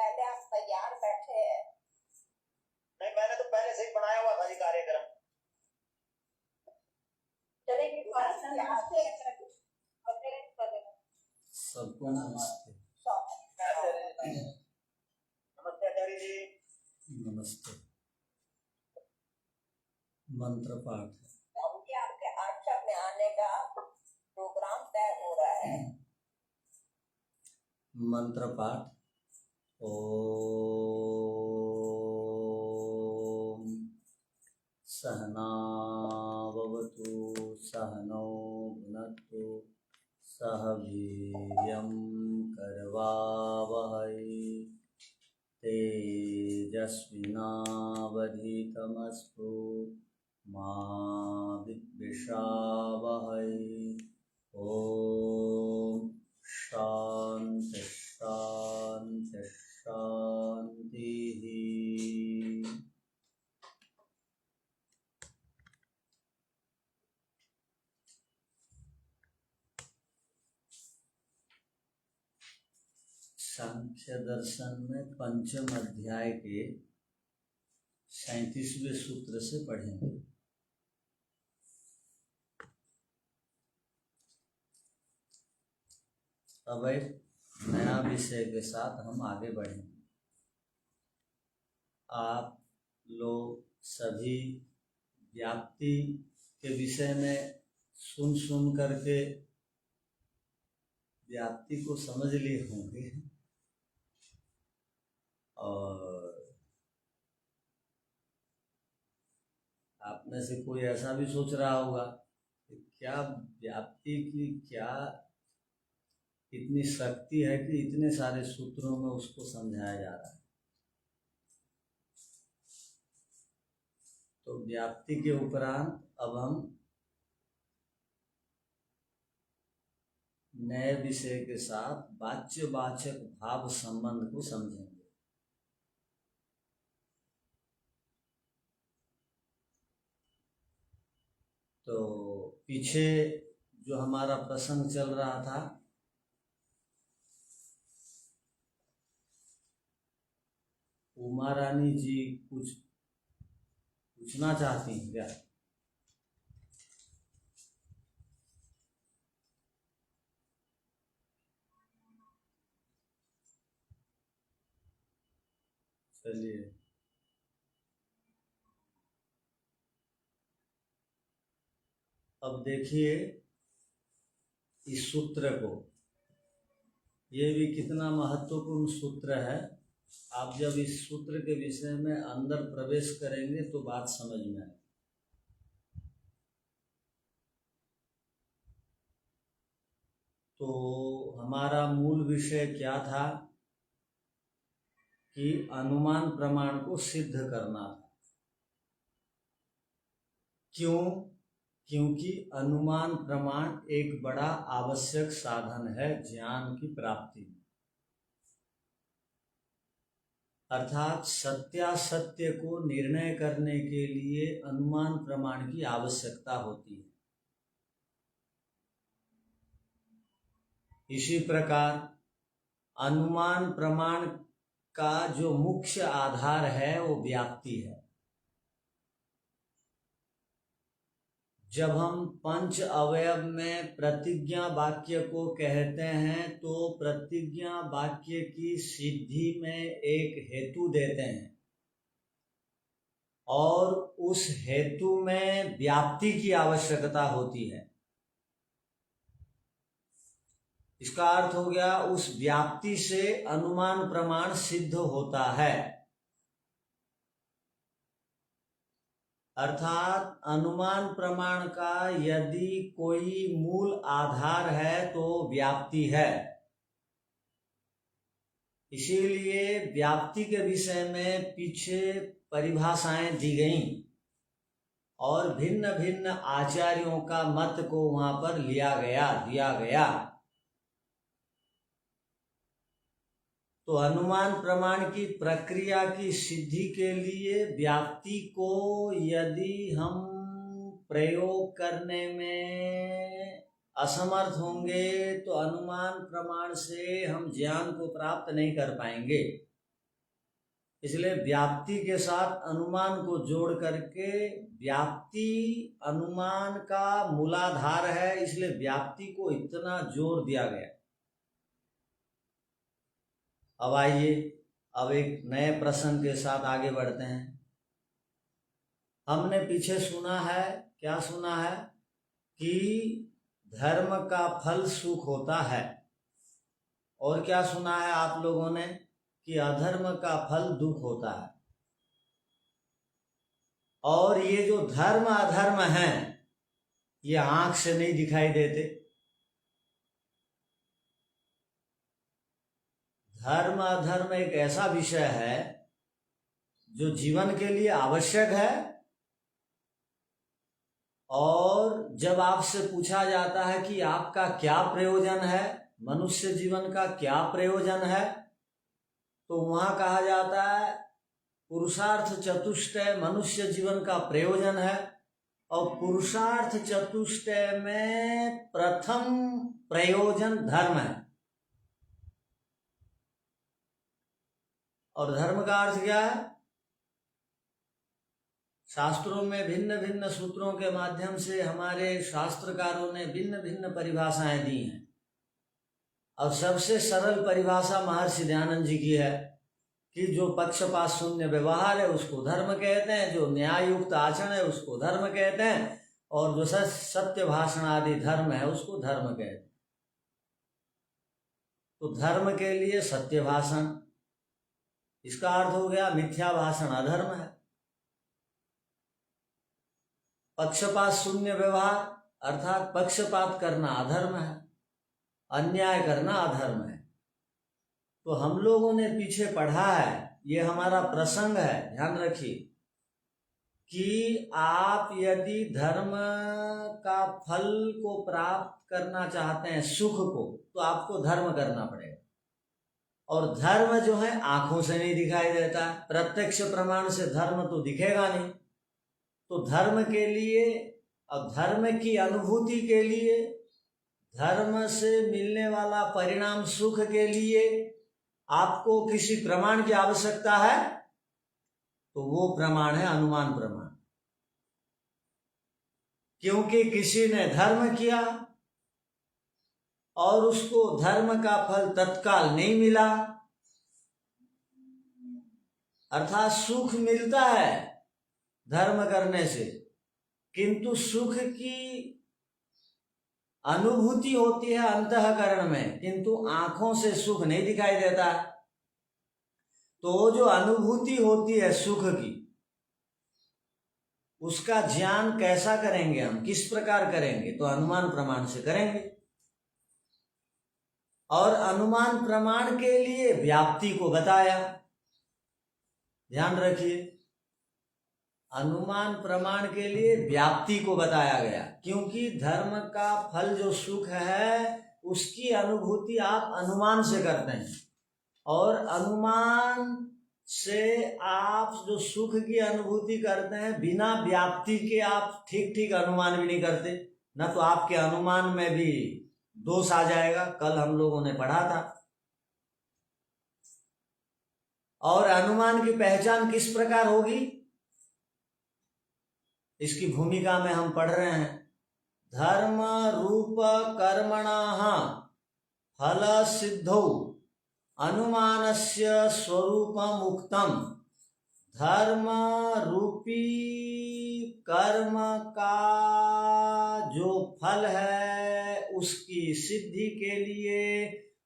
पहले आप तैयार बैठे हैं। नहीं, मैंने तो पहले से ही बनाया हुआ था ये कार्यक्रम। चलेगी सबको नमस्ते। नमस्ते आचार्य जी। नमस्ते। मंत्र पाठ आपके आश्रम में आने का प्रोग्राम तय हो रहा है। मंत्र पाठ। ओम सहनाववतु सहनौ भुनक्तु सह वीर्यं करवावहै तेजस्विनावधीतमस्तु मा विद्विषावहै। ओम शांति शांति शांति। सांख्य दर्शन में पंचम अध्याय के 37वें सूत्र से पढ़ेंगे। अब एक नया विषय के साथ हम आगे बढ़ेंगे। आप लोग सभी व्याप्ति के विषय में सुन करके व्याप्ति को समझ लिए होंगे और आप में से कोई ऐसा भी सोच रहा होगा कि क्या व्याप्ति की क्या इतनी शक्ति है कि इतने सारे सूत्रों में उसको समझाया जा रहा है। तो व्याप्ति के उपरांत अब हम नए विषय के साथ वाच्यवाचक भाव संबंध को समझेंगे। तो पीछे जो हमारा प्रसंग चल रहा था, उमा रानी जी कुछ पूछना चाहती हैं क्या? चलिए, अब देखिए इस सूत्र को, ये भी कितना महत्वपूर्ण सूत्र है। आप जब इस सूत्र के विषय में अंदर प्रवेश करेंगे तो बात समझ में आएगी। तो हमारा मूल विषय क्या था कि अनुमान प्रमाण को सिद्ध करना था। क्यों? क्योंकि अनुमान प्रमाण एक बड़ा आवश्यक साधन है ज्ञान की प्राप्ति में। अर्थात सत्यासत्य को निर्णय करने के लिए अनुमान प्रमाण की आवश्यकता होती है। इसी प्रकार अनुमान प्रमाण का जो मुख्य आधार है वो व्याप्ति है। जब हम पंच अवयव में प्रतिज्ञा वाक्य को कहते हैं तो प्रतिज्ञा वाक्य की सिद्धि में एक हेतु देते हैं और उस हेतु में व्याप्ति की आवश्यकता होती है। इसका अर्थ हो गया उस व्याप्ति से अनुमान प्रमाण सिद्ध होता है। अर्थात अनुमान प्रमाण का यदि कोई मूल आधार है तो व्याप्ति है। इसीलिए व्याप्ति के विषय में पीछे परिभाषाएं दी गईं और भिन्न भिन्न आचार्यों का मत को वहां पर दिया गया। तो अनुमान प्रमाण की प्रक्रिया की सिद्धि के लिए व्याप्ति को यदि हम प्रयोग करने में असमर्थ होंगे तो अनुमान प्रमाण से हम ज्ञान को प्राप्त नहीं कर पाएंगे। इसलिए व्याप्ति के साथ अनुमान को जोड़ करके, व्याप्ति अनुमान का मूलाधार है, इसलिए व्याप्ति को इतना जोर दिया गया। अब आइए, अब एक नए प्रश्न के साथ आगे बढ़ते हैं। हमने पीछे सुना है, क्या सुना है कि धर्म का फल सुख होता है, और क्या सुना है आप लोगों ने कि अधर्म का फल दुख होता है। और ये जो धर्म अधर्म हैं, ये आंख से नहीं दिखाई देते। धर्म अधर्म एक ऐसा विषय है जो जीवन के लिए आवश्यक है, और जब आपसे पूछा जाता है कि आपका क्या प्रयोजन है, मनुष्य जीवन का क्या प्रयोजन है, तो वहां कहा जाता है पुरुषार्थ चतुष्टय मनुष्य जीवन का प्रयोजन है। और पुरुषार्थ चतुष्टय में प्रथम प्रयोजन धर्म है। और धर्म का अर्थ क्या है? शास्त्रों में भिन्न भिन्न सूत्रों के माध्यम से हमारे शास्त्रकारों ने भिन्न भिन्न परिभाषाएं दी हैं, और सबसे सरल परिभाषा महर्षि दयानंद जी की है कि जो पक्षपात शून्य व्यवहार है उसको धर्म कहते हैं, जो न्याय युक्त आचरण है उसको धर्म कहते हैं, और जो सत्य भाषण आदि धर्म है उसको धर्म कहते हैं। तो धर्म के लिए सत्य भाषण, इसका अर्थ हो गया मिथ्या भाषण अधर्म है। पक्षपात शून्य व्यवहार अर्थात पक्षपात करना अधर्म है, अन्याय करना अधर्म है। तो हम लोगों ने पीछे पढ़ा है, ये हमारा प्रसंग है, ध्यान रखिए कि आप यदि धर्म का फल को प्राप्त करना चाहते हैं, सुख को, तो आपको धर्म करना पड़ेगा। और धर्म जो है आंखों से नहीं दिखाई देता, प्रत्यक्ष प्रमाण से धर्म तो दिखेगा नहीं। तो धर्म के लिए और धर्म की अनुभूति के लिए, धर्म से मिलने वाला परिणाम सुख के लिए आपको किसी प्रमाण की आवश्यकता है, तो वो प्रमाण है अनुमान प्रमाण। क्योंकि किसी ने धर्म किया और उसको धर्म का फल तत्काल नहीं मिला, अर्थात सुख मिलता है धर्म करने से, किंतु सुख की अनुभूति होती है अंतःकरण में, किंतु आंखों से सुख नहीं दिखाई देता। तो जो अनुभूति होती है सुख की, उसका ज्ञान कैसा करेंगे हम, किस प्रकार करेंगे? तो अनुमान प्रमाण से करेंगे। और अनुमान प्रमाण के लिए व्याप्ति को बताया, ध्यान रखिए, अनुमान प्रमाण के लिए व्याप्ति को बताया गया, क्योंकि धर्म का फल जो सुख है उसकी अनुभूति आप अनुमान से करते हैं, और अनुमान से आप जो सुख की अनुभूति करते हैं बिना व्याप्ति के आप ठीक ठीक अनुमान भी नहीं करते, न तो आपके अनुमान में भी दोष आ जाएगा, कल हम लोगों ने पढ़ा था। और अनुमान की पहचान किस प्रकार होगी, इसकी भूमिका में हम पढ़ रहे हैं। धर्म रूप कर्मणः फल सिद्धौ अनुमानस्य स्वरूपम उक्तम। धर्म रूपी कर्म का जो फल है उसकी सिद्धि के लिए,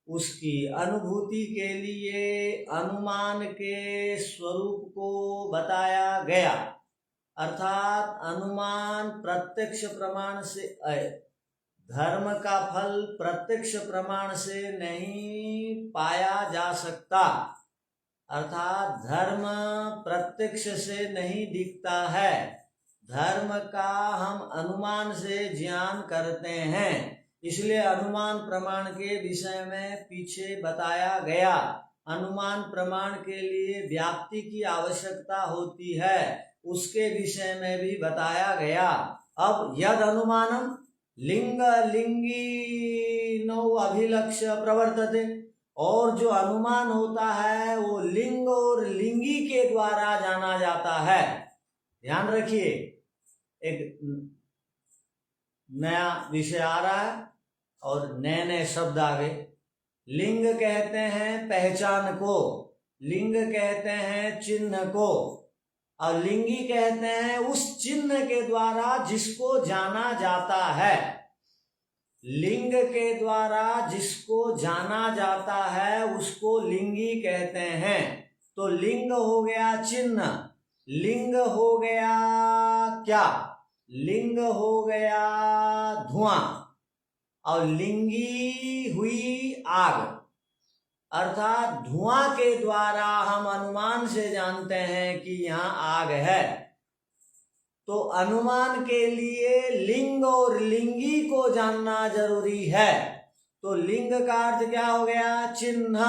उसकी अनुभूति के लिए अनुमान के स्वरूप को बताया गया। अर्थात अनुमान प्रत्यक्ष प्रमाण से, धर्म का फल प्रत्यक्ष प्रमाण से नहीं पाया जा सकता, अर्थात धर्म प्रत्यक्ष से नहीं दिखता है, धर्म का हम अनुमान से ज्ञान करते हैं। इसलिए अनुमान प्रमाण के विषय में पीछे बताया गया। अनुमान प्रमाण के लिए व्याप्ति की आवश्यकता होती है, उसके विषय में भी बताया गया। अब यद अनुमानम लिंग लिंगी नौ अभिलक्ष्य प्रवर्तते, और जो अनुमान होता है वो लिंग और लिंगी के द्वारा जाना जाता है। ध्यान रखिए, एक नया विषय आ रहा है और नए नए शब्द आ गए। लिंग कहते हैं पहचान को, लिंग कहते हैं चिन्ह को, और लिंगी कहते हैं उस चिन्ह के द्वारा जिसको जाना जाता है। लिंग के द्वारा जिसको जाना जाता है उसको लिंगी कहते हैं। तो लिंग हो गया चिन्ह, लिंग हो गया क्या? लिंग हो गया धुआं, और लिंगी हुई आग। अर्थात धुआं के द्वारा हम अनुमान से जानते हैं कि यहाँ आग है। तो अनुमान के लिए लिंग और लिंगी को जानना जरूरी है। तो लिंग का अर्थ क्या हो गया? चिन्ह।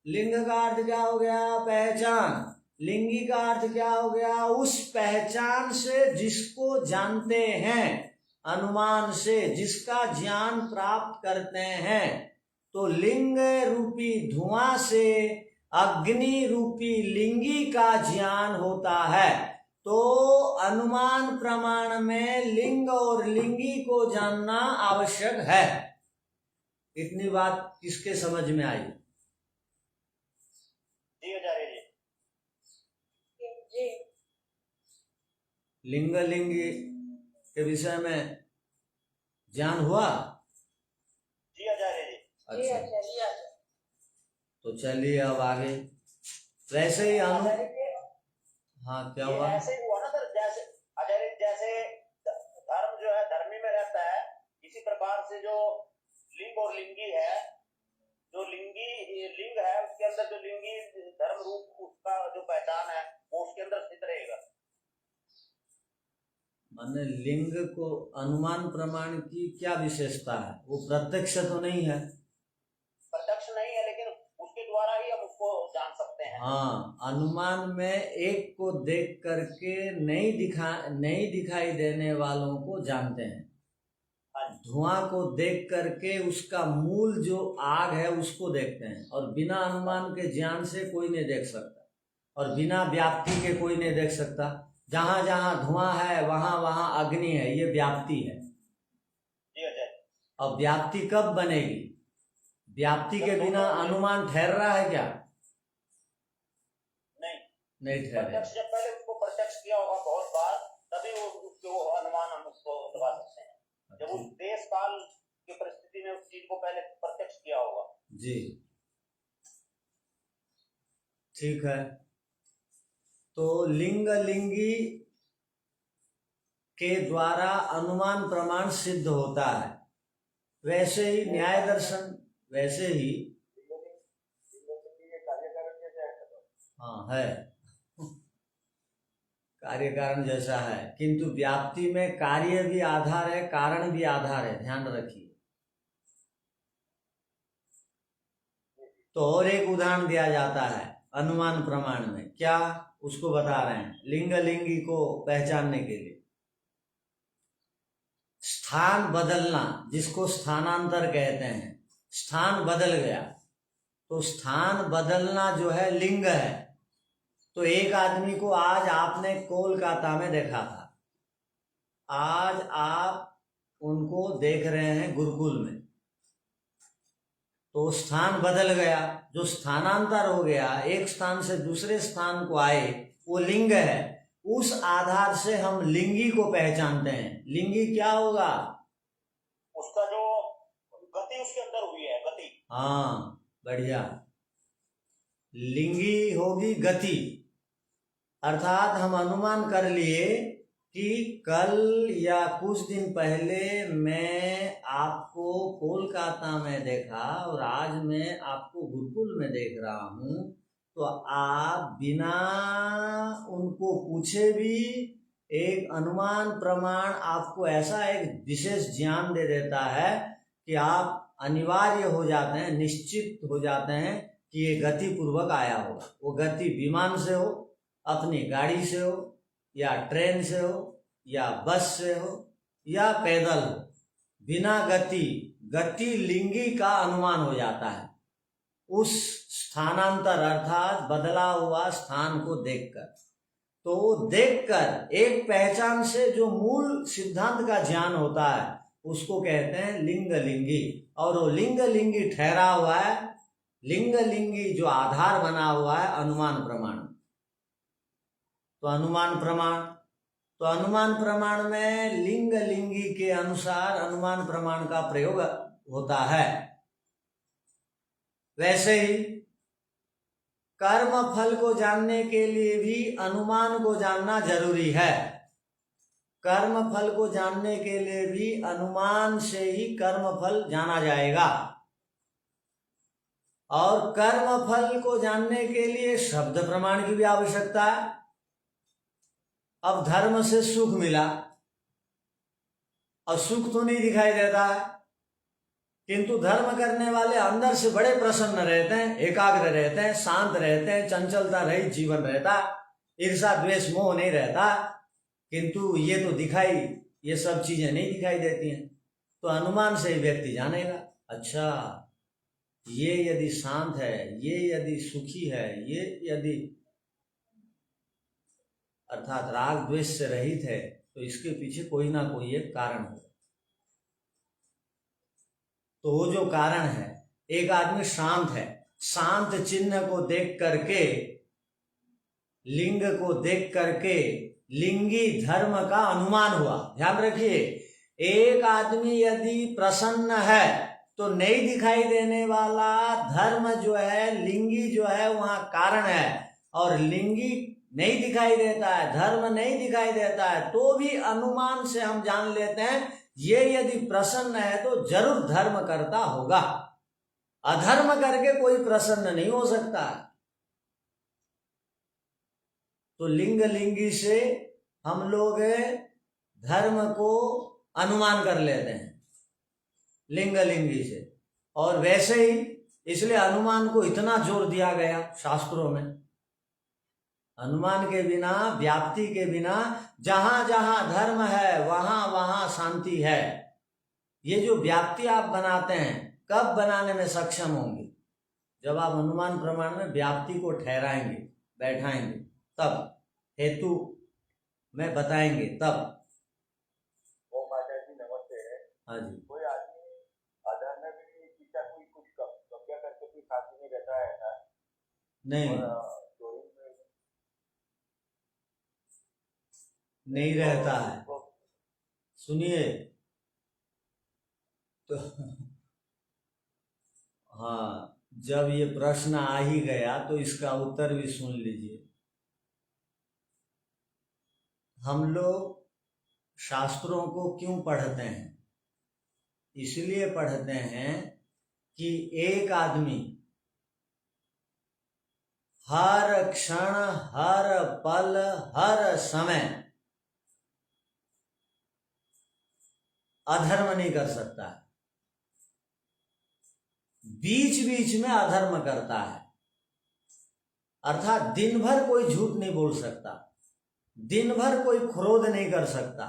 लिंग का अर्थ क्या हो गया? पहचान। लिंगी का अर्थ क्या हो गया? उस पहचान से जिसको जानते हैं, अनुमान से जिसका ज्ञान प्राप्त करते हैं। तो लिंग रूपी धुआं से अग्नि रूपी लिंगी का ज्ञान होता है। तो अनुमान प्रमाण में लिंग और लिंगी को जानना आवश्यक है। इतनी बात किसके समझ में आई? जी आचार्य जी। लिंग लिंगी के विषय में ज्ञान हुआ? जी आचार्य जी। अच्छा, तो चलिए अब आगे। वैसे ही हाँ, क्या हुआ? ऐसे हुआ ना सर, जैसे आचार्य जैसे धर्म जो है धर्मी में रहता है, इसी प्रकार से जो लिंग और लिंगी है, जो लिंगी लिंग है उसके अंदर जो लिंगी धर्म रूप उसका जो पहचान है वो उसके अंदर स्थित रहेगा। माने लिंग को अनुमान प्रमाण की क्या विशेषता है? वो प्रत्यक्ष तो नहीं है। प्रत्यक्ष नहीं है, लेकिन उसके द्वारा ही हम उसको जान सकते हैं। हाँ, अनुमान में एक को देख करके नहीं दिखाई देने वालों को जानते हैं। धुआं को देख करके उसका मूल जो आग है उसको देखते हैं, और बिना अनुमान के ज्ञान से कोई नहीं देख सकता, और बिना व्याप्ति के कोई नहीं देख सकता। जहां जहां धुआं है वहां वहां अग्नि है, ये व्याप्ति है। अब व्याप्ति कब बनेगी? व्याप्ति के बिना अनुमान ठहर रहा है क्या? नहीं ठहर। प्रत्यक्ष जब पहले उसको प्रत्यक्ष किया होगा बहुत बार, तभी वो अनुमान हम उसको लगा सकते हैं। जब उस देश काल की परिस्थिति में उस चीज को पहले प्रत्यक्ष किया होगा। जी ठीक है। तो लिंग लिंगी के द्वारा अनुमान प्रमाण सिद्ध होता है। वैसे ही न्याय दर्शन, वैसे ही हाँ है, कार्य कारण जैसा है, किंतु व्याप्ति में कार्य भी आधार है, कारण भी आधार है, ध्यान रखिए। तो और एक उदाहरण दिया जाता है अनुमान प्रमाण में, क्या उसको बता रहे हैं लिंग लिंगी को पहचानने के लिए। स्थान बदलना, जिसको स्थानांतर कहते हैं, स्थान बदल गया, तो स्थान बदलना जो है लिंग है। तो एक आदमी को आज आपने कोलकाता में देखा था, आज आप उनको देख रहे हैं गुरुकुल में, तो स्थान बदल गया, जो स्थानांतर हो गया, एक स्थान से दूसरे स्थान को आए, वो लिंग है। उस आधार से हम लिंगी को पहचानते हैं। लिंगी क्या होगा? उसका जो गति उसके अंदर हुई है, गति। हाँ बढ़िया, लिंगी होगी गति। अर्थात हम अनुमान कर लिए कि कल या कुछ दिन पहले मैं आपको कोलकाता में देखा और आज मैं आपको गुरुकुल में देख रहा हूँ, तो आप बिना उनको पूछे भी एक अनुमान प्रमाण आपको ऐसा एक विशेष ज्ञान दे देता है कि आप अनिवार्य हो जाते हैं, निश्चित हो जाते हैं कि ये गति पूर्वक आया होगा। वो गति विमान से हो, अपनी गाड़ी से हो, या ट्रेन से हो, या बस से हो, या पैदल हो, बिना गति लिंगी का अनुमान हो जाता है। उस स्थानांतर अर्थात बदला हुआ स्थान को देखकर। तो देखकर एक पहचान से जो मूल सिद्धांत का ज्ञान होता है उसको कहते हैं लिंग लिंगी। और वो लिंग लिंगी ठहरा हुआ है, लिंग लिंगी जो आधार बना हुआ है अनुमान प्रमाण। तो अनुमान प्रमाण में लिंग लिंगी के अनुसार अनुमान प्रमाण का प्रयोग होता है। वैसे ही कर्म फल को जानने के लिए भी अनुमान को जानना जरूरी है। कर्म फल को जानने के लिए भी अनुमान से ही कर्म फल जाना जाएगा। और कर्म फल को जानने के लिए शब्द प्रमाण की भी आवश्यकता है। अब धर्म से सुख मिला और सुख तो नहीं दिखाई देता है, किंतु धर्म करने वाले अंदर से बड़े प्रसन्न रहते हैं, एकाग्र रहते हैं, शांत रहते हैं, चंचलता रहित जीवन रहता, ईर्षा द्वेष मोह नहीं रहता। किंतु ये तो ये सब चीजें नहीं दिखाई देती हैं। तो अनुमान से ही व्यक्ति जानेगा, अच्छा ये यदि शांत है, ये यदि सुखी है, ये यदि अर्थात राग द्वेष से रहित है, तो इसके पीछे कोई ना कोई एक कारण है। तो वो जो कारण है, एक आदमी शांत है, शांत चिन्ह को देख करके, लिंग को देख करके लिंगी धर्म का अनुमान हुआ। ध्यान रखिए, एक आदमी यदि प्रसन्न है तो नहीं दिखाई देने वाला धर्म जो है, लिंगी जो है वहां कारण है, और लिंगी नहीं दिखाई देता है, धर्म नहीं दिखाई देता है, तो भी अनुमान से हम जान लेते हैं ये यदि प्रसन्न है तो जरूर धर्म करता होगा। अधर्म करके कोई प्रसन्न नहीं हो सकता। तो लिंग लिंगी से हम लोग धर्म को अनुमान कर लेते हैं, लिंग लिंगी से। और वैसे ही इसलिए अनुमान को इतना जोर दिया गया शास्त्रों में। अनुमान के बिना, व्याप्ति के बिना, जहां जहां धर्म है वहां वहां शांति है। ये जो व्याप्ति आप बनाते हैं, कब बनाने में सक्षम होंगे? जब आप अनुमान प्रमाण में व्याप्ति को ठहराएंगे, बैठाएंगे, तब हेतु में बताएंगे तब। ओ माता जी नमस्ते। हाँ जी। कोई आदमी अधर में भी किसी कोई कुछ कब्जा करके भी साथी में रहता है ना? नहीं, चोरी में नहीं रहता है। सुनिए तो हाँ, जब ये प्रश्न आ ही गया तो इसका उत्तर भी सुन लीजिए। हम लोग शास्त्रों को क्यों पढ़ते हैं? इसलिए पढ़ते हैं कि एक आदमी हर क्षण, हर पल, हर समय अधर्म नहीं कर सकता है। बीच बीच में अधर्म करता है, अर्थात दिन भर कोई झूठ नहीं बोल सकता, दिन भर कोई क्रोध नहीं कर सकता,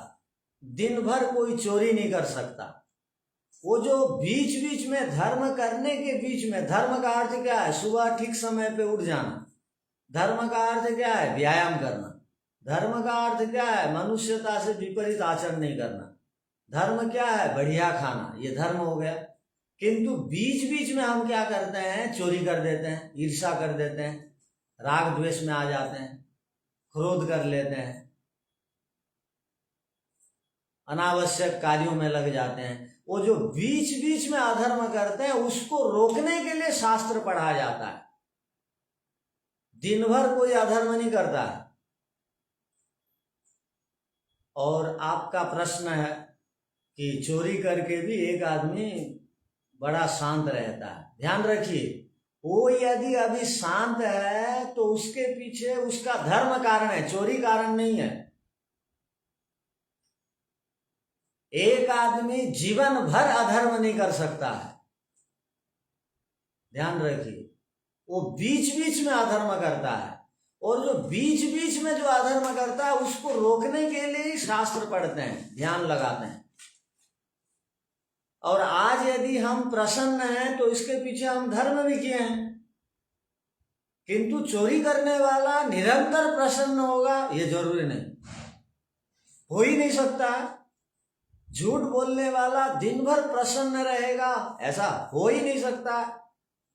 दिन भर कोई चोरी नहीं कर सकता। वो जो बीच बीच में धर्म करने के बीच में, धर्म का अर्थ क्या है? सुबह ठीक समय पे उठ जाना। धर्म का अर्थ क्या है? व्यायाम करना। धर्म का अर्थ क्या है? मनुष्यता से विपरीत आचरण नहीं करना। धर्म क्या है? बढ़िया खाना, ये धर्म हो गया। किंतु बीच बीच में हम क्या करते हैं? चोरी कर देते हैं, ईर्ष्या कर देते हैं, राग द्वेष में आ जाते हैं, क्रोध कर लेते हैं, अनावश्यक कार्यों में लग जाते हैं। वो जो बीच बीच में अधर्म करते हैं उसको रोकने के लिए शास्त्र पढ़ा जाता है। दिन भर कोई अधर्म नहीं करता है। और आपका प्रश्न है कि चोरी करके भी एक आदमी बड़ा शांत रहता है। ध्यान रखिए, वो यदि अभी शांत है तो उसके पीछे उसका धर्म कारण है, चोरी कारण नहीं है। एक आदमी जीवन भर अधर्म नहीं कर सकता है। ध्यान रखिए, वो बीच बीच में अधर्म करता है, और जो बीच बीच में जो अधर्म करता है उसको रोकने के लिए ही शास्त्र पढ़ते हैं, ध्यान लगाते हैं। और आज यदि हम प्रसन्न हैं तो इसके पीछे हम धर्म भी किए हैं। किंतु चोरी करने वाला निरंतर प्रसन्न होगा ये जरूरी नहीं, हो ही नहीं सकता। झूठ बोलने वाला दिन भर प्रसन्न रहेगा ऐसा हो ही नहीं सकता।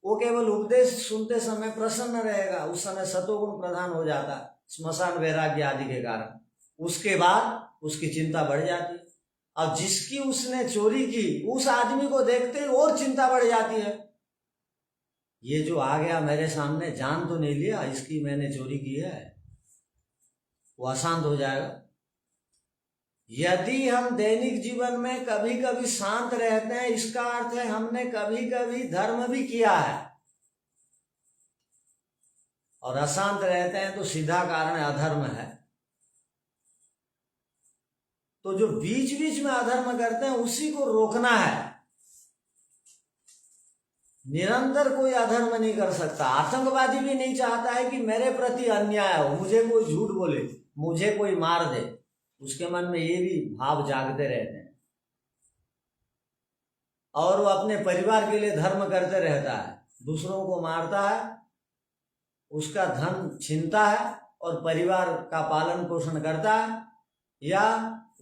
वो केवल उपदेश सुनते समय प्रसन्न रहेगा, उस समय सतोगुण प्रधान हो जाता स्मशान वैराग्य आदि के कारण। उसके बाद उसकी चिंता बढ़ जाती। अब जिसकी उसने चोरी की उस आदमी को देखते ही और चिंता बढ़ जाती है। ये जो आ गया मेरे सामने, जान तो नहीं लिया इसकी मैंने चोरी की है, वो अशांत हो जाएगा। यदि हम दैनिक जीवन में कभी कभी शांत रहते हैं, इसका अर्थ है हमने कभी कभी धर्म भी किया है। और अशांत रहते हैं तो सीधा कारण अधर्म है। तो जो बीच बीच में अधर्म करते हैं उसी को रोकना है। निरंतर कोई अधर्म नहीं कर सकता। आतंकवादी भी नहीं चाहता है कि मेरे प्रति अन्याय हो, मुझे कोई झूठ बोले, मुझे कोई मार दे। उसके मन में ये भी भाव जागते रहते हैं और वो अपने परिवार के लिए धर्म करते रहता है, दूसरों को मारता है, उसका धन छीनता है और परिवार का पालन पोषण करता है। या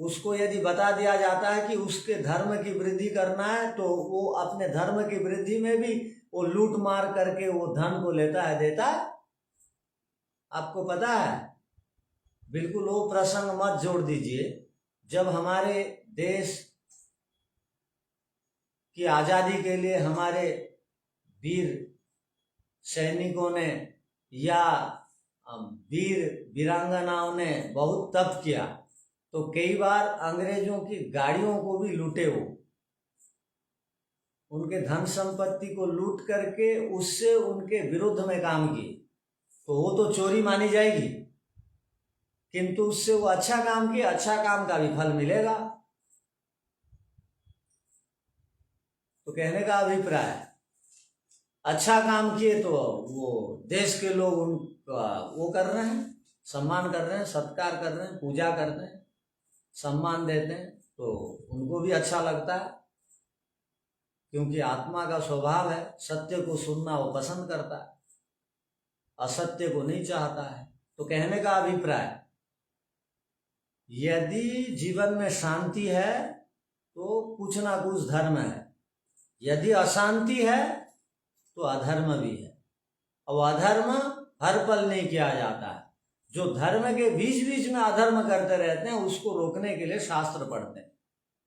उसको यदि बता दिया जाता है कि उसके धर्म की वृद्धि करना है तो वो अपने धर्म की वृद्धि में भी वो लूट मार करके वो धन को लेता है, देता है। आपको पता है, बिल्कुल वो प्रसंग मत जोड़ दीजिए जब हमारे देश की आजादी के लिए हमारे वीर सैनिकों ने या वीर वीरांगनाओं ने बहुत तप किया, तो कई बार अंग्रेजों की गाड़ियों को भी लूटे, वो उनके धन संपत्ति को लूट करके उससे उनके विरुद्ध में काम किए। तो वो तो चोरी मानी जाएगी, किंतु उससे वो अच्छा काम किए, अच्छा काम का भी फल मिलेगा। तो कहने का अभिप्राय, अच्छा काम किए तो वो देश के लोग उनका वो कर रहे हैं, सम्मान कर रहे हैं, सत्कार कर रहे हैं, पूजा कर रहे हैं, सम्मान देते हैं, तो उनको भी अच्छा लगता है। क्योंकि आत्मा का स्वभाव है सत्य को सुनना, वो पसंद करता है, असत्य को नहीं चाहता है। तो कहने का अभिप्राय, यदि जीवन में शांति है तो कुछ ना कुछ धर्म है, यदि अशांति है तो अधर्म भी है। और अधर्म हर पल नहीं किया जाता है। जो धर्म के बीच बीच में अधर्म करते रहते हैं उसको रोकने के लिए शास्त्र पढ़ते हैं,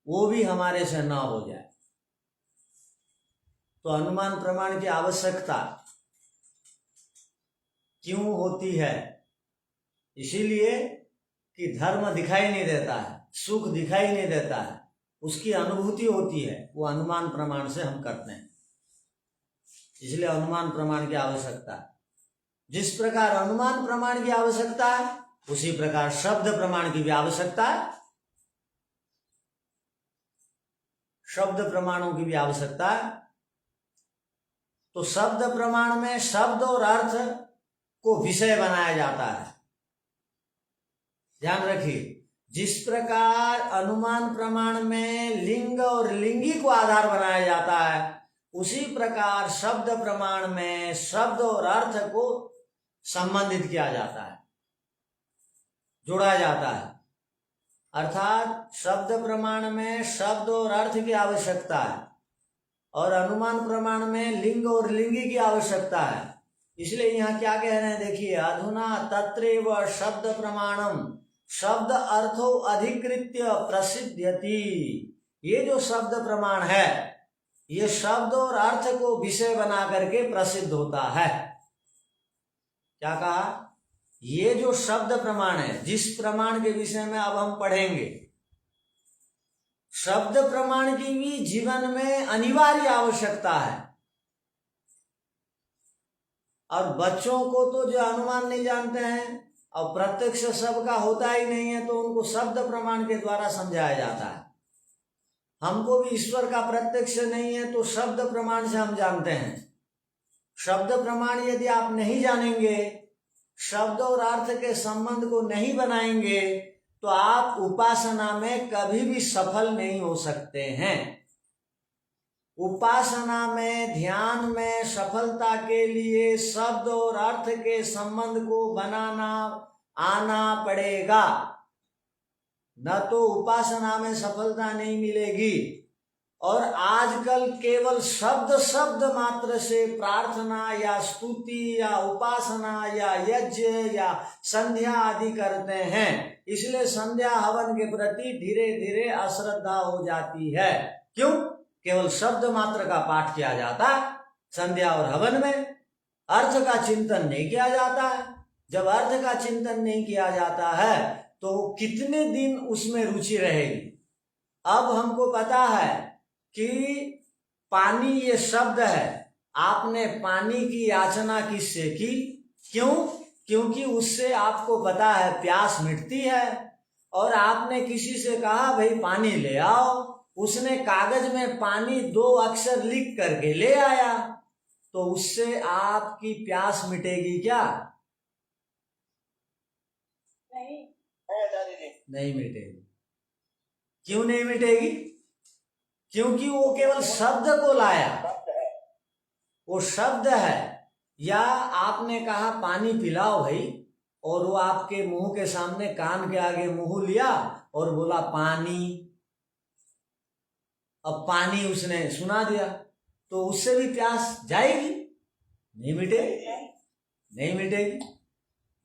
वो भी हमारे से ना हो जाए। तो अनुमान प्रमाण की आवश्यकता क्यों होती है? इसीलिए कि धर्म दिखाई नहीं देता है, सुख दिखाई नहीं देता है, उसकी अनुभूति होती है, वो अनुमान प्रमाण से हम करते हैं। इसलिए अनुमान प्रमाण की आवश्यकता है। जिस प्रकार अनुमान प्रमाण की आवश्यकता है उसी प्रकार शब्द प्रमाण की भी आवश्यकता है। शब्द प्रमाणों की भी आवश्यकता है। तो शब्द प्रमाण में शब्द और अर्थ को विषय बनाया जाता है। ध्यान रखिए, जिस प्रकार अनुमान प्रमाण में लिंग और लिंगी को आधार बनाया जाता है, उसी प्रकार शब्द प्रमाण में शब्द और अर्थ को संबंधित किया जाता है, जोड़ा जाता है। अर्थात शब्द प्रमाण में शब्द और अर्थ की आवश्यकता है और अनुमान प्रमाण में लिंग और लिंगी की आवश्यकता है। इसलिए यहाँ क्या कह रहे हैं, देखिए, अधुना तत्रैव शब्द प्रमाणम शब्द अर्थो अधिकृत्य प्रसिद्ध्यति। ये जो शब्द प्रमाण है ये शब्द और अर्थ को विषय बना करके प्रसिद्ध होता है। क्या कहा? ये जो शब्द प्रमाण है, जिस प्रमाण के विषय में अब हम पढ़ेंगे, शब्द प्रमाण की भी जीवन में अनिवार्य आवश्यकता है। और बच्चों को तो जो अनुमान नहीं जानते हैं और प्रत्यक्ष सबका होता ही नहीं है, तो उनको शब्द प्रमाण के द्वारा समझाया जाता है। हमको भी ईश्वर का प्रत्यक्ष नहीं है तो शब्द प्रमाण से हम जानते हैं। शब्द प्रमाण यदि आप नहीं जानेंगे, शब्द और अर्थ के संबंध को नहीं बनाएंगे, तो आप उपासना में कभी भी सफल नहीं हो सकते हैं। उपासना में, ध्यान में सफलता के लिए शब्द और अर्थ के संबंध को बनाना आना पड़ेगा, न तो उपासना में सफलता नहीं मिलेगी। और आजकल केवल शब्द शब्द मात्र से प्रार्थना या स्तुति या उपासना या यज्ञ या संध्या आदि करते हैं, इसलिए संध्या हवन के प्रति धीरे धीरे अश्रद्धा हो जाती है। क्यों? केवल शब्द मात्र का पाठ किया जाता है संध्या और हवन में, अर्थ का चिंतन नहीं किया जाता है। जब अर्थ का चिंतन नहीं किया जाता है तो कितने दिन उसमें रुचि रहेगी। अब हमको पता है कि पानी ये शब्द है, आपने पानी की याचना किससे की? क्यों? क्योंकि उससे आपको पता है प्यास मिटती है, और आपने किसी से कहा भाई पानी ले आओ, उसने कागज में पानी 2 अक्षर लिख करके ले आया, तो उससे आपकी प्यास मिटेगी क्या? नहीं मिटेगी। क्यों नहीं मिटेगी? क्योंकि वो केवल शब्द को लाया, वो शब्द है। या आपने कहा पानी पिलाओ भाई, और वो आपके मुंह के सामने कान के आगे मुंह लिया और बोला पानी, अब पानी उसने सुना दिया, तो उससे भी प्यास जाएगी? नहीं मिटेगी, नहीं मिटेगी।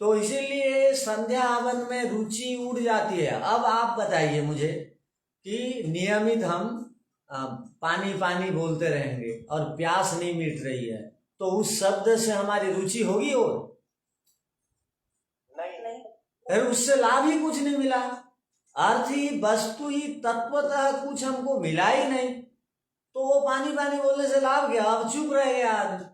तो इसीलिए संध्या हवन में रुचि उड़ जाती है। अब आप बताइए मुझे कि नियमित हम पानी पानी बोलते रहेंगे और प्यास नहीं मिट रही है, तो उस शब्द से हमारी रुचि होगी? और नहीं, फिर उससे लाभ ही कुछ नहीं मिला, अर्थ ही, वस्तु ही, तत्वतः कुछ हमको मिला ही नहीं। तो वो पानी पानी बोलने से लाभ क्या? अब चुप रह गया आदमी।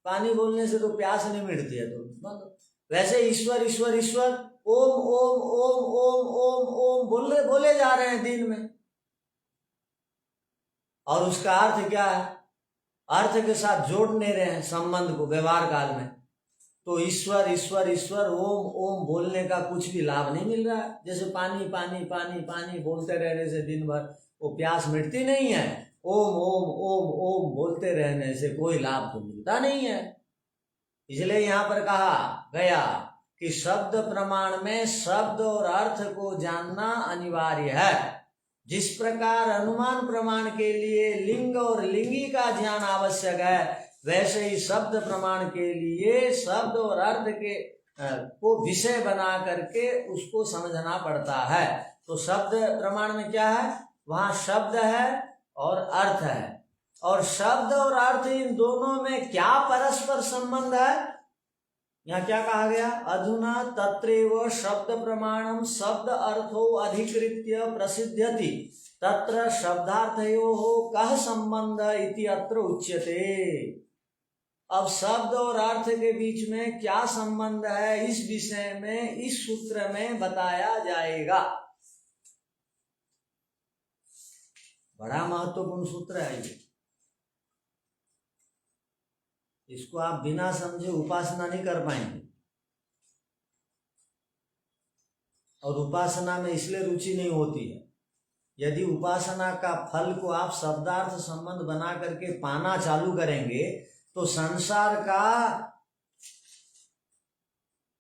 पानी बोलने से तो प्यास नहीं मिटती है। तो वैसे ईश्वर ईश्वर ईश्वर, ओम ओम ओम ओम ओम ओम बोले जा रहे हैं दिन में, और उसका अर्थ क्या है? अर्थ के साथ जोड़ नहीं रहे हैं संबंध को व्यवहार काल में। तो ईश्वर ईश्वर ईश्वर, ओम ओम बोलने का कुछ भी लाभ नहीं मिल रहा है। जैसे पानी पानी पानी पानी बोलते रहने से दिन भर वो प्यास मिटती नहीं है, ओम ओम ओम ओम बोलते रहने से कोई लाभ तो मिलता नहीं है। इसलिए यहाँ पर कहा गया कि शब्द प्रमाण में शब्द और अर्थ को जानना अनिवार्य है। जिस प्रकार अनुमान प्रमाण के लिए लिंग और लिंगी का ज्ञान आवश्यक है, वैसे ही शब्द प्रमाण के लिए शब्द और अर्थ के को विषय बना करके उसको समझना पड़ता है। तो शब्द प्रमाण में क्या है? वहां शब्द है और अर्थ है, और शब्द और अर्थ इन दोनों में क्या परस्पर संबंध है? यहाँ क्या कहा गया? अधुना तत्रैव शब्द प्रमाणम शब्द अर्थो अधिकृत्य प्रसिद्ध्यति तत्र शब्दार्थयोः कः संबंध इति अत्र उच्यते। अब शब्द और अर्थ के बीच में क्या संबंध है, इस विषय में इस सूत्र में बताया जाएगा। बड़ा महत्वपूर्ण सूत्र है ये। इसको आप बिना समझे उपासना नहीं कर पाएंगे, और उपासना में इसलिए रुचि नहीं होती है। यदि उपासना का फल को आप शब्दार्थ संबंध बना करके पाना चालू करेंगे, तो संसार का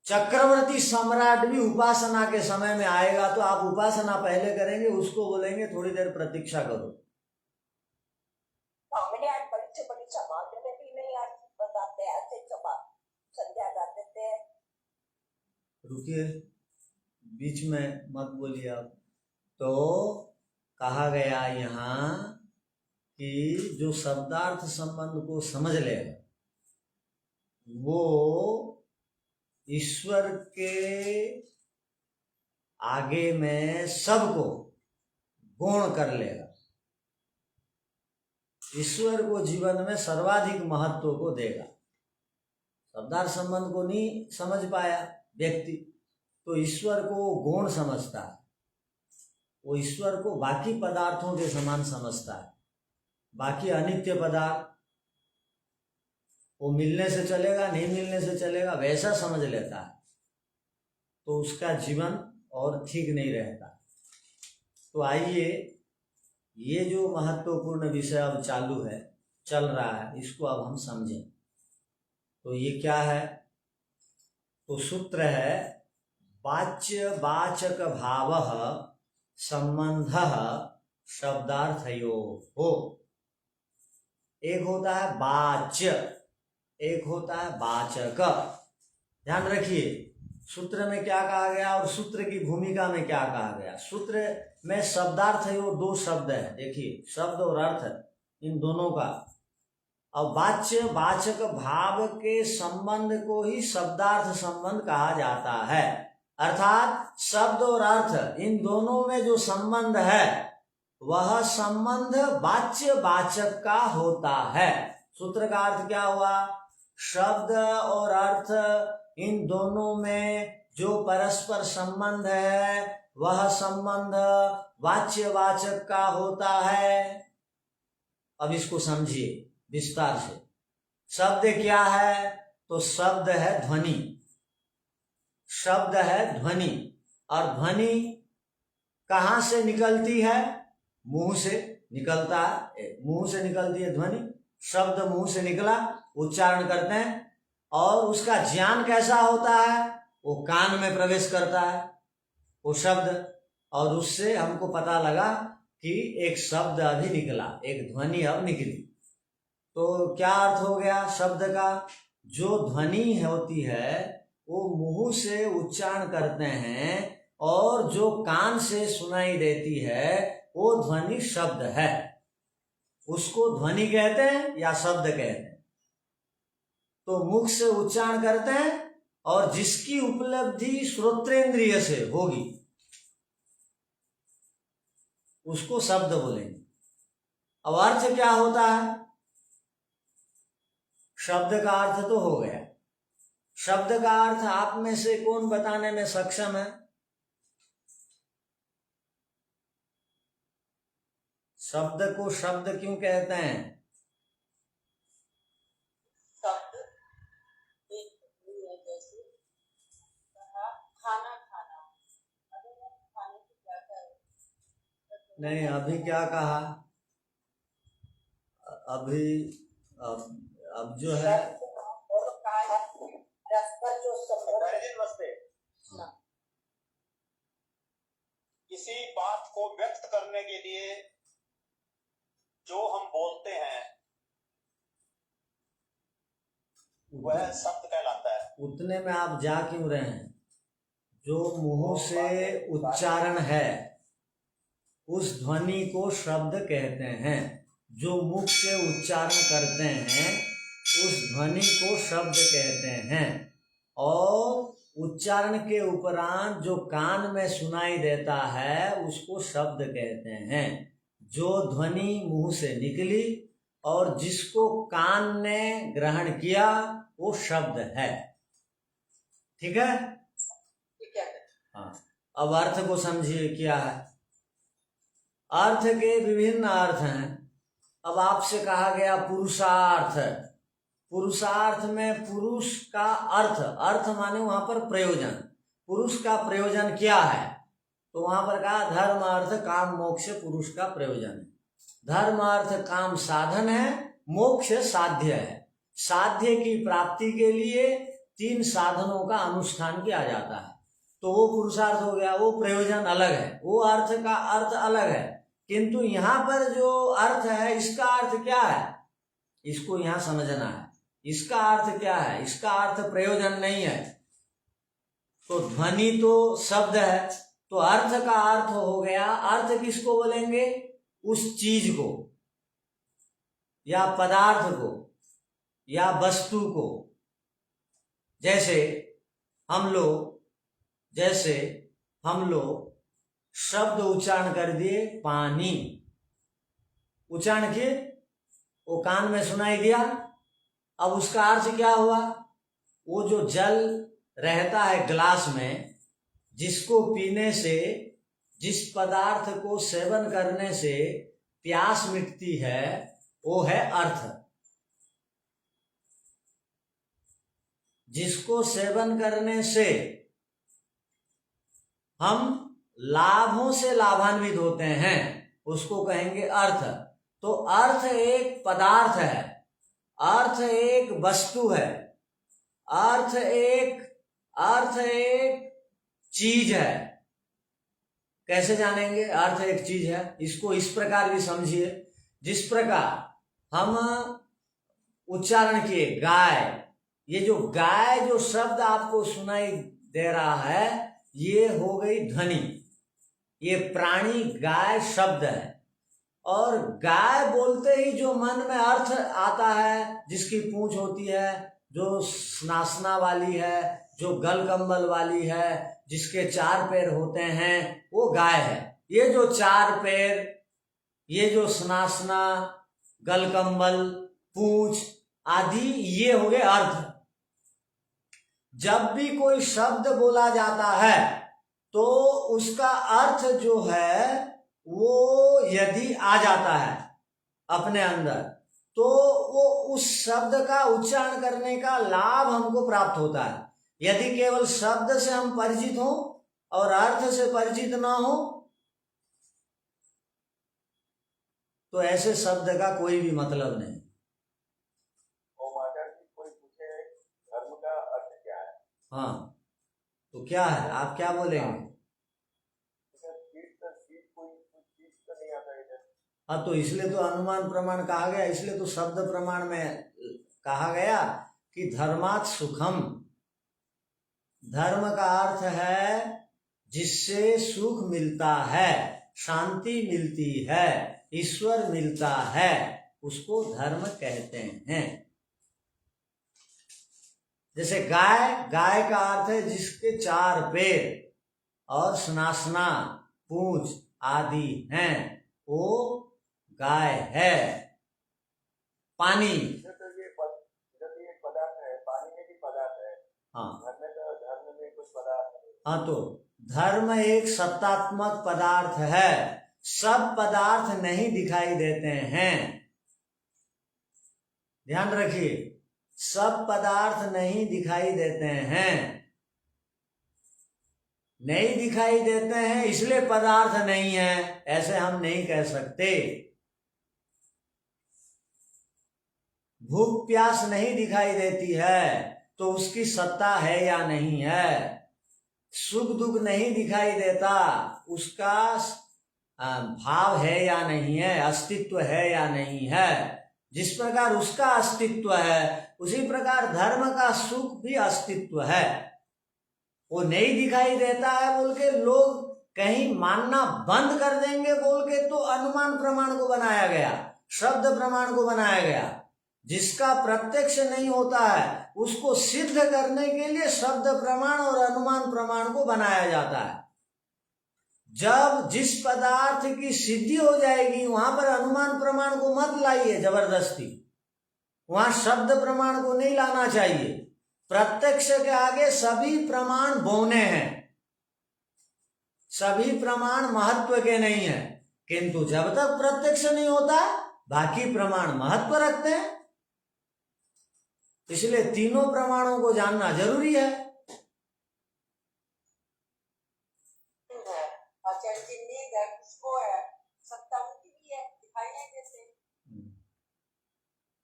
चक्रवर्ती सम्राट भी उपासना के समय में आएगा। तो आप उपासना पहले करेंगे, उसको बोलेंगे थोड़ी देर प्रतीक्षा करो। मैंने आज परीक्षा मात्र में भी नहीं आज बताते, ऐसे संध्या कर देते हैं। रुकिए, बीच में मत बोलिए आप। तो कहा गया यहाँ कि जो शब्दार्थ संबंध को समझ लेगा वो ईश्वर के आगे में सबको गौण कर लेगा, ईश्वर को जीवन में सर्वाधिक महत्व को देगा। शब्दार्थ संबंध को नहीं समझ पाया व्यक्ति, तो ईश्वर को गौण समझता है, वो ईश्वर को बाकी पदार्थों के समान समझता है। बाकी अनित्य पदार्थ वो मिलने से चलेगा, नहीं मिलने से चलेगा, वैसा समझ लेता है, तो उसका जीवन और ठीक नहीं रहता। तो आइए, ये जो महत्वपूर्ण विषय अब चालू है चल रहा है, इसको अब हम समझें। तो ये क्या है? तो सूत्र है वाच्य वाचक भावः संबंधः शब्दार्थयोः। एक होता है वाच्य, एक होता है वाचक। ध्यान रखिए सूत्र में क्या कहा गया और सूत्र की भूमिका में क्या कहा गया। सूत्र में शब्दार्थ है, वो दो शब्द है, देखिए शब्द और अर्थ इन दोनों का। और वाच्य वाचक भाव के संबंध को ही शब्दार्थ संबंध कहा जाता है। अर्थात शब्द और अर्थ इन दोनों में जो संबंध है वह संबंध वाच्य वाचक का होता है। सूत्र का अर्थ क्या हुआ? शब्द और अर्थ इन दोनों में जो परस्पर संबंध है वह संबंध वाच्य वाचक का होता है। अब इसको समझिए विस्तार से। शब्द क्या है? तो शब्द है ध्वनि। शब्द है ध्वनि, और ध्वनि कहाँ से निकलती है? मुंह से निकलता है, मुंह से निकलती है ध्वनि। शब्द मुंह से निकला, उच्चारण करते हैं, और उसका ज्ञान कैसा होता है? वो कान में प्रवेश करता है वो शब्द, और उससे हमको पता लगा कि एक शब्द अभी निकला, एक ध्वनि अब निकली। तो क्या अर्थ हो गया शब्द का? जो ध्वनि होती है वो मुंह से उच्चारण करते हैं, और जो कान से सुनाई देती है वो ध्वनि शब्द है। उसको ध्वनि कहते हैं या शब्द कहते हैं। तो मुख से उच्चारण करते हैं, और जिसकी उपलब्धि श्रोत्रेंद्रिय से होगी उसको शब्द बोलेंगे। अब अर्थ क्या होता है? शब्द का अर्थ तो हो गया। शब्द का अर्थ आप में से कौन बताने में सक्षम है? शब्द को शब्द क्यों कहते हैं? शब्द एक है, जैसे कहा खाना खाना, अगर हम खाने की क्या करें? नहीं, अभी क्या कहा? अभी अब जो है और काय परस्पर जो संबंध किसी बात को व्यक्त करने के लिए जो हम बोलते हैं वह शब्द कहलाता है। उतने में आप जा क्यों रहे हैं? जो मुंह से उच्चारण है उस ध्वनि को शब्द कहते हैं। जो मुख से उच्चारण करते हैं उस ध्वनि को शब्द कहते हैं। और उच्चारण के उपरांत जो कान में सुनाई देता है उसको शब्द कहते हैं। जो ध्वनि मुंह से निकली और जिसको कान ने ग्रहण किया वो शब्द है। ठीक है? ठीक है। हाँ, अब अर्थ को समझिए क्या है। अर्थ के विभिन्न अर्थ हैं। अब आपसे कहा गया पुरुषार्थ। पुरुषार्थ में पुरुष का अर्थ, अर्थ माने वहां पर प्रयोजन। पुरुष का प्रयोजन क्या है? तो वहां पर कहा धर्म अर्थ काम मोक्ष पुरुष का प्रयोजन है। धर्म अर्थ काम साधन है, मोक्ष साध्य है। साध्य की प्राप्ति के लिए 3 साधनों का अनुष्ठान किया जाता है। तो वो पुरुषार्थ हो गया, वो प्रयोजन अलग है, वो अर्थ का अर्थ अलग है। किंतु यहाँ पर जो अर्थ है इसका अर्थ क्या है? इसको यहाँ समझना है। इसका अर्थ क्या है? इसका अर्थ प्रयोजन नहीं है। तो ध्वनि तो शब्द है, तो अर्थ का अर्थ हो गया। अर्थ किसको बोलेंगे? उस चीज को या पदार्थ को या वस्तु को। जैसे हम लोग शब्द उच्चारण कर दिए पानी, उच्चारण किए, वो कान में सुनाई दिया। अब उसका अर्थ क्या हुआ? वो जो जल रहता है ग्लास में, जिसको पीने से, जिस पदार्थ को सेवन करने से प्यास मिटती है, वो है अर्थ। जिसको सेवन करने से हम लाभों से लाभान्वित होते हैं उसको कहेंगे अर्थ। तो अर्थ एक पदार्थ है, अर्थ एक वस्तु है, अर्थ एक चीज है। कैसे जानेंगे अर्थ एक चीज है? इसको इस प्रकार भी समझिए, जिस प्रकार हम उच्चारण किए गाय, ये जो गाय जो शब्द आपको सुनाई दे रहा है ये हो गई ध्वनि, ये प्राणी गाय शब्द है। और गाय बोलते ही जो मन में अर्थ आता है, जिसकी पूंछ होती है, जो स्नासना वाली है, जो गल कंबल वाली है, जिसके 4 पैर होते हैं, वो गाय है। ये जो 4 पैर, ये जो स्नासना, गल कंबल, पूंछ आदि, ये हो गए अर्थ। जब भी कोई शब्द बोला जाता है तो उसका अर्थ जो है वो यदि आ जाता है अपने अंदर, तो वो उस शब्द का उच्चारण करने का लाभ हमको प्राप्त होता है। यदि केवल शब्द से हम परिचित हों और अर्थ से परिचित ना हो तो ऐसे शब्द का कोई भी मतलब नहीं। कोई पूछे धर्म का अर्थ क्या है? हाँ, तो क्या है, आप क्या बोलेंगे? हाँ, तो इसलिए तो अनुमान प्रमाण कहा गया, इसलिए तो शब्द प्रमाण में कहा गया कि धर्मात् सुखम। धर्म का अर्थ है जिससे सुख मिलता है, शांति मिलती है, ईश्वर मिलता है, उसको धर्म कहते हैं। जैसे गाय, गाय का अर्थ है जिसके 4 पैर और स्नासना, पूंछ आदि हैं, वो गाय है। पानी, तो ये पदार्थ है, पानी में भी पदार्थ है। हाँ, धर्म में कुछ पदार्थ है। हाँ, तो धर्म एक सत्तात्मक पदार्थ है, सब पदार्थ नहीं दिखाई देते हैं। ध्यान रखिए, सब पदार्थ नहीं दिखाई देते हैं। नहीं दिखाई देते हैं इसलिए पदार्थ नहीं है, ऐसे हम नहीं कह सकते। भूख प्यास नहीं दिखाई देती है तो उसकी सत्ता है या नहीं है। सुख दुख नहीं दिखाई देता, उसका भाव है या नहीं है, अस्तित्व है या नहीं है। जिस प्रकार उसका अस्तित्व है उसी प्रकार धर्म का सुख भी अस्तित्व है। वो नहीं दिखाई देता है बोल के लोग कहीं मानना बंद कर देंगे बोल के तो अनुमान प्रमाण को बनाया गया, शब्द प्रमाण को बनाया गया। जिसका प्रत्यक्ष नहीं होता है उसको सिद्ध करने के लिए शब्द प्रमाण और अनुमान प्रमाण को बनाया जाता है। जब जिस पदार्थ की सिद्धि हो जाएगी वहां पर अनुमान प्रमाण को मत लाइए जबरदस्ती, वहां शब्द प्रमाण को नहीं लाना चाहिए। प्रत्यक्ष के आगे सभी प्रमाण बौने हैं, सभी प्रमाण महत्व के नहीं है, किंतु जब तक प्रत्यक्ष नहीं होता बाकी प्रमाण महत्व रखते हैं। इसलिए तीनों प्रमाणों को जानना जरूरी है।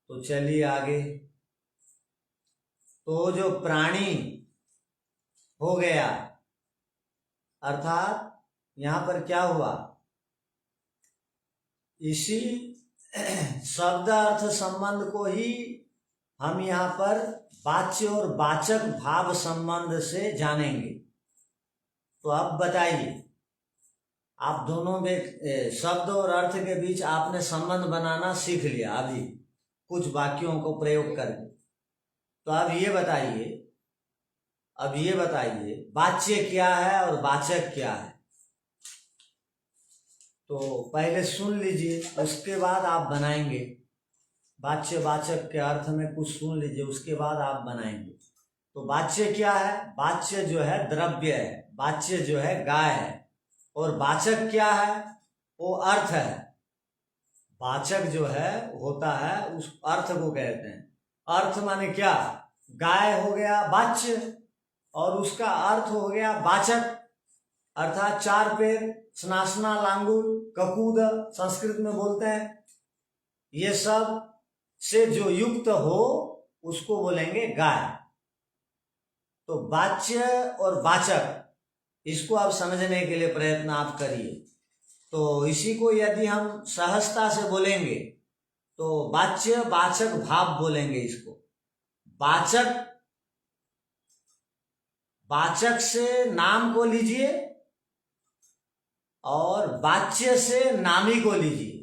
तो चलिए आगे। तो जो प्राणी हो गया, अर्थात यहां पर क्या हुआ, इसी शब्द अर्थ संबंध को ही हम यहाँ पर वाच्य और वाचक भाव संबंध से जानेंगे। तो अब बताइए, आप दोनों में शब्द और अर्थ के बीच आपने संबंध बनाना सीख लिया अभी कुछ वाक्यों को प्रयोग करके। तो अब ये बताइए वाच्य क्या है और वाचक क्या है। तो पहले सुन लीजिए, उसके बाद आप बनाएंगे। वाच्य वाचक के अर्थ में कुछ सुन लीजिए, उसके बाद आप बनाएंगे। तो वाच्य क्या है? वाच्य जो है द्रव्य है, वाच्य जो है गाय है। और वाचक क्या है? वो अर्थ है। वाचक जो है होता है उस अर्थ को कहते हैं। अर्थ माने क्या? गाय हो गया वाच्य और उसका अर्थ हो गया वाचक, अर्थात 4 पैर, स्नासना, लांगुल, ककूद संस्कृत में बोलते हैं। ये सब से जो युक्त हो उसको बोलेंगे गाय। तो वाच्य और वाचक, इसको आप समझने के लिए प्रयत्न आप करिए। तो इसी को यदि हम सहजता से बोलेंगे तो वाच्य वाचक भाव बोलेंगे इसको। वाचक, वाचक से नाम को लीजिए और वाच्य से नामी को लीजिए।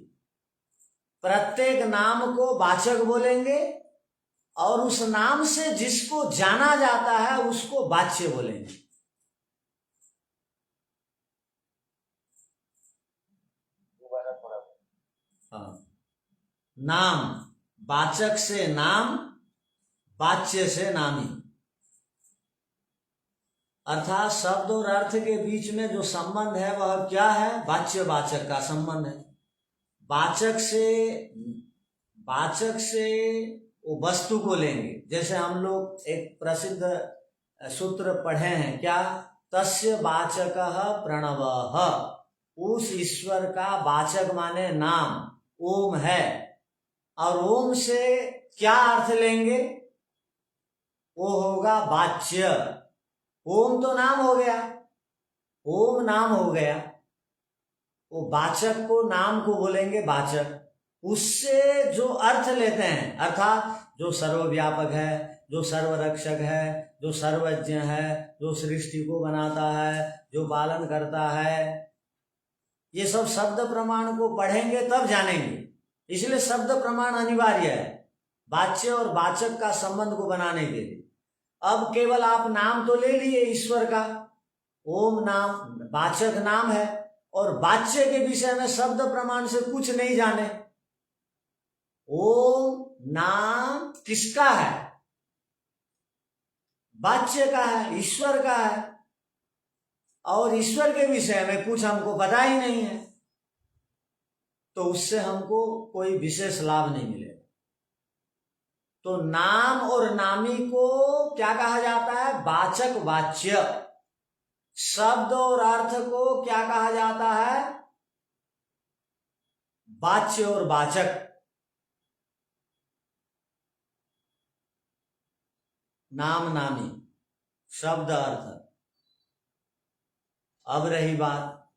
प्रत्येक नाम को वाचक बोलेंगे और उस नाम से जिसको जाना जाता है उसको वाच्य बोलेंगे। हाँ, नाम, वाचक से नाम, वाच्य से नामी। अर्थात शब्द और अर्थ के बीच में जो संबंध है वह क्या है? वाच्य वाचक का संबंध है। वाचक से वो वस्तु को लेंगे। जैसे हम लोग एक प्रसिद्ध सूत्र पढ़े हैं, क्या? तस्य वाचकः प्रणवः। उस ईश्वर का वाचक माने नाम ओम है। और ओम से क्या अर्थ लेंगे? वो होगा वाच्य। ओम तो नाम हो गया, ओम नाम हो गया, वो वाचक को, नाम को बोलेंगे वाचक। उससे जो अर्थ लेते हैं, अर्थात जो सर्वव्यापक है, जो सर्वरक्षक है, जो सर्वज्ञ है, जो सृष्टि को बनाता है, जो पालन करता है, ये सब शब्द प्रमाण को पढ़ेंगे तब जानेंगे। इसलिए शब्द प्रमाण अनिवार्य है वाच्य और वाचक का संबंध को बनाने के लिए। अब केवल आप नाम तो ले लिए ईश्वर का, ओम नाम वाचक नाम है, और वाच्य के विषय में शब्द प्रमाण से कुछ नहीं जाने। ओम नाम किसका है? वाच्य का है, ईश्वर का है, और ईश्वर के विषय में कुछ हमको पता ही नहीं है, तो उससे हमको कोई विशेष लाभ नहीं मिलेगा। तो नाम और नामी को क्या कहा जाता है? वाचक वाच्य। शब्द और अर्थ को क्या कहा जाता है? वाच्य और वाचक। नाम नामी, शब्द अर्थ। अब रही बात,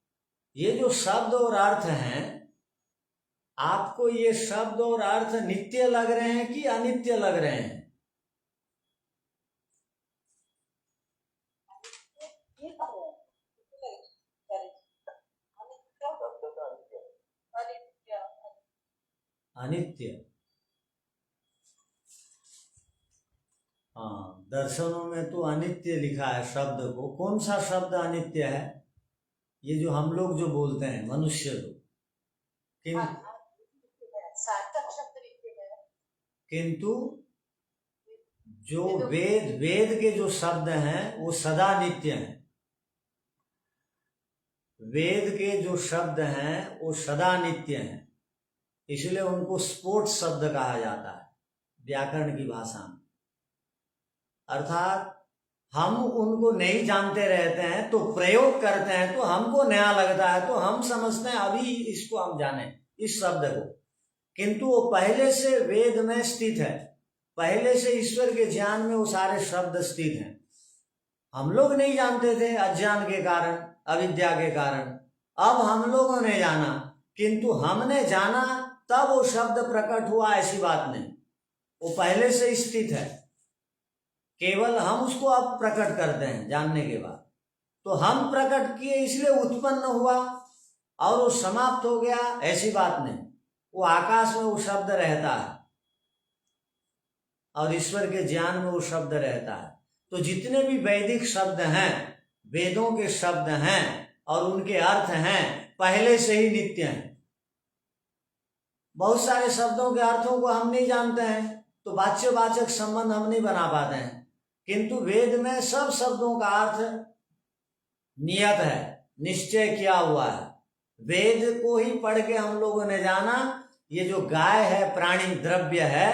ये जो शब्द और अर्थ हैं, आपको ये शब्द और अर्थ नित्य लग रहे हैं कि अनित्य लग रहे हैं? अनित्य। हाँ, दर्शनों में तो अनित्य लिखा है शब्द को। कौन सा शब्द अनित्य है? ये जो हम लोग जो बोलते हैं मनुष्य लोग। किंतु जो वेद के जो शब्द हैं वो सदा नित्य हैं। वेद के जो शब्द हैं वो सदा नित्य हैं, इसलिए उनको स्फोट शब्द कहा जाता है व्याकरण की भाषा में। अर्थात हम उनको नहीं जानते रहते हैं तो प्रयोग करते हैं, तो हमको नया लगता है, तो हम समझते हैं अभी इसको हम जाने इस शब्द को, किंतु वो पहले से वेद में स्थित है, पहले से ईश्वर के ज्ञान में वो सारे शब्द स्थित हैं। हम लोग नहीं जानते थे अज्ञान के कारण, अविद्या के कारण। अब हम लोगों ने जाना, किंतु हमने जाना तब वो शब्द प्रकट हुआ, ऐसी बात नहीं। वो पहले से स्थित है, केवल हम उसको अब प्रकट करते हैं जानने के बाद। तो हम प्रकट किए इसलिए उत्पन्न हुआ और वो समाप्त हो गया, ऐसी बात नहीं। वो आकाश में वो शब्द रहता है और ईश्वर के ज्ञान में वो शब्द रहता है। तो जितने भी वैदिक शब्द हैं, वेदों के शब्द हैं और उनके अर्थ हैं, पहले से ही नित्य हैं। बहुत सारे शब्दों के अर्थों को हम नहीं जानते हैं, तो वाच्यवाचक संबंध हम नहीं बना पाते हैं, किंतु वेद में सब शब्दों का अर्थ नियत है, निश्चय किया हुआ है। वेद को ही पढ़ के हम लोगों ने जाना ये जो गाय है, प्राणी द्रव्य है,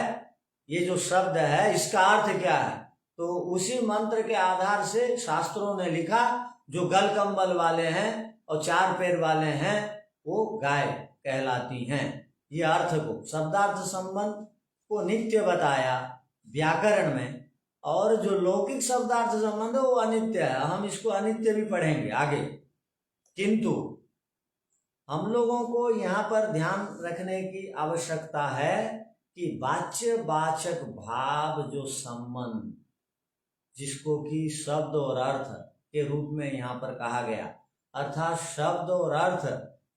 ये जो शब्द है इसका अर्थ क्या है। तो उसी मंत्र के आधार से शास्त्रों ने लिखा, जो गल कंबल वाले हैं और चार पैर वाले हैं वो गाय कहलाती हैं। ये अर्थ को, शब्दार्थ संबंध को नित्य बताया व्याकरण में, और जो लौकिक शब्दार्थ संबंध है वो अनित्य है। हम इसको अनित्य भी पढ़ेंगे आगे, किंतु हम लोगों को यहाँ पर ध्यान रखने की आवश्यकता है कि वाच्य वाचक भाव जो संबंध, जिसको कि शब्द और अर्थ के रूप में यहाँ पर कहा गया, अर्थात शब्द और अर्थ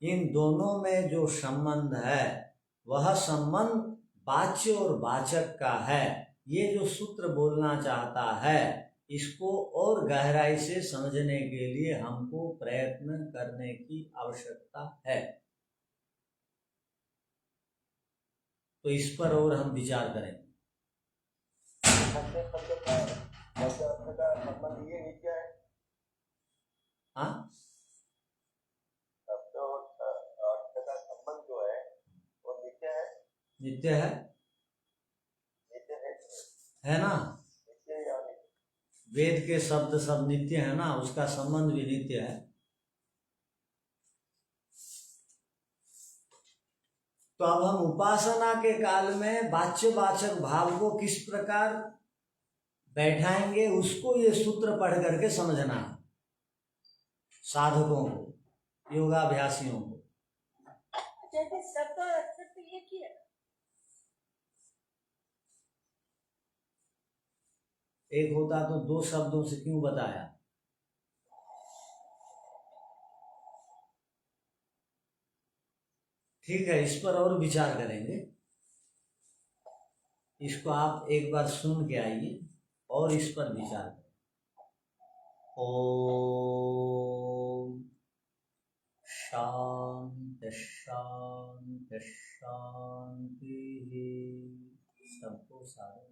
इन दोनों में जो संबंध है वह संबंध वाच्य और वाचक का है। ये जो सूत्र बोलना चाहता है, इसको और गहराई से समझने के लिए हमको प्रयत्न करने की आवश्यकता है। तो इस पर और हम विचार करेंगे। संबंध ये नित्य है। हाँ, शब्द और अर्थ का संबंध जो है वो नित्य है। नित्य है, नित्य है ना। नित्य या नित्य? वेद के शब्द सब नित्य है ना, उसका संबंध भी नित्य है। तो अब हम उपासना के काल में वाच्य वाचक भाव को किस प्रकार बैठाएंगे, उसको ये सूत्र पढ़ करके समझना है साधकों को, योगाभ्यासियों को। जैसे शब्द और अक्षर तो एक ही है। एक होता तो दो शब्दों से क्यों बताया? ठीक है, इस पर और विचार करेंगे। इसको आप एक बार सुन के आइए और इस पर विचार करें। ओम शांति शांति शांति। सबको सारे